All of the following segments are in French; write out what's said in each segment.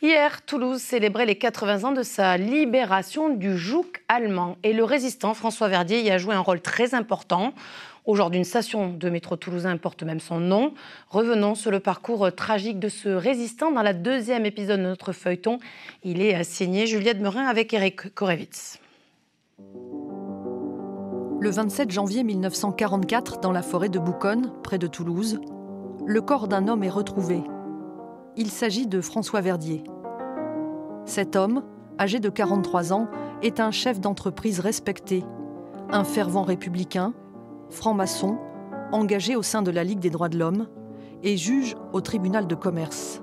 Hier, Toulouse célébrait les 80 ans de sa libération du joug allemand. Et le résistant François Verdier y a joué un rôle très important. Aujourd'hui, une station de métro toulousain porte même son nom. Revenons sur le parcours tragique de ce résistant dans la deuxième épisode de notre feuilleton. Il est signé Juliette Merin avec Éric Korevitz. Le 27 janvier 1944, dans la forêt de Bouconne, près de Toulouse, le corps d'un homme est retrouvé. Il s'agit de François Verdier. Cet homme, âgé de 43 ans, est un chef d'entreprise respecté, un fervent républicain, franc-maçon, engagé au sein de la Ligue des droits de l'homme et juge au tribunal de commerce.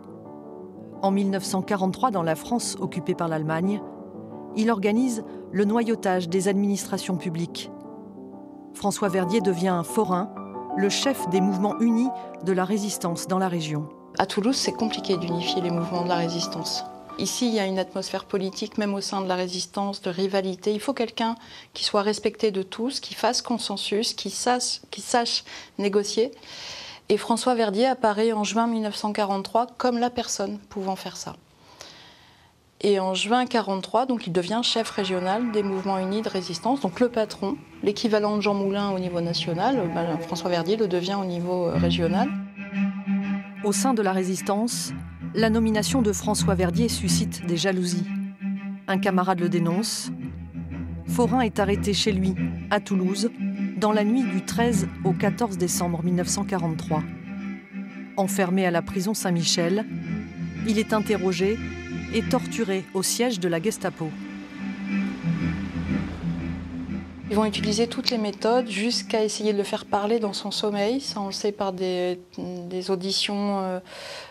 En 1943, dans la France occupée par l'Allemagne, il organise le noyautage des administrations publiques. François Verdier devient un forain, le chef des mouvements unis de la résistance dans la région. À Toulouse, c'est compliqué d'unifier les mouvements de la résistance. Ici, il y a une atmosphère politique, même au sein de la résistance, de rivalité. Il faut quelqu'un qui soit respecté de tous, qui fasse consensus, qui sache négocier. Et François Verdier apparaît en juin 1943 comme la personne pouvant faire ça. Et en juin 1943, donc, il devient chef régional des mouvements unis de résistance, donc le patron, l'équivalent de Jean Moulin au niveau national. François Verdier le devient au niveau régional. Au sein de la résistance, la nomination de François Verdier suscite des jalousies. Un camarade le dénonce. Forain est arrêté chez lui, à Toulouse, dans la nuit du 13 au 14 décembre 1943. Enfermé à la prison Saint-Michel, il est interrogé et torturé au siège de la Gestapo. Ils vont utiliser toutes les méthodes jusqu'à essayer de le faire parler dans son sommeil. Ça, on le sait par des auditions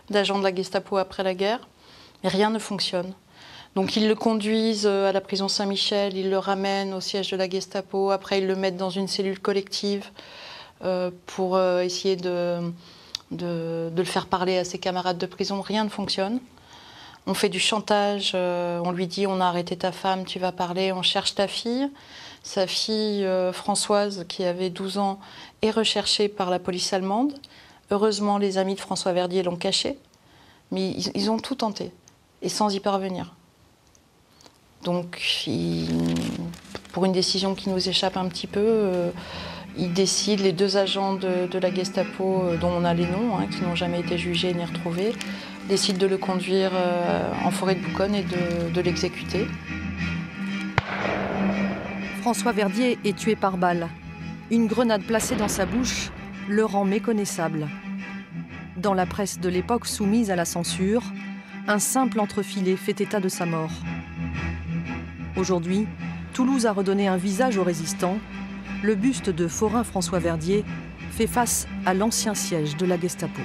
d'agents de la Gestapo après la guerre. Mais rien ne fonctionne. Donc ils le conduisent à la prison Saint-Michel, ils le ramènent au siège de la Gestapo. Après, ils le mettent dans une cellule collective pour essayer de le faire parler à ses camarades de prison. Rien ne fonctionne. On fait du chantage, on lui dit « on a arrêté ta femme, tu vas parler, on cherche ta fille ». Sa fille Françoise, qui avait 12 ans, est recherchée par la police allemande. Heureusement, les amis de François Verdier l'ont cachée, mais ils ont tout tenté, et sans y parvenir. Donc, pour une décision qui nous échappe un petit peu, ils décident, les deux agents de la Gestapo, dont on a les noms, qui n'ont jamais été jugés ni retrouvés, décident de le conduire en forêt de Bouconne et de l'exécuter. François Verdier est tué par balle. Une grenade placée dans sa bouche le rend méconnaissable. Dans la presse de l'époque soumise à la censure, un simple entrefilé fait état de sa mort. Aujourd'hui, Toulouse a redonné un visage aux résistants. Le buste de forain François Verdier fait face à l'ancien siège de la Gestapo.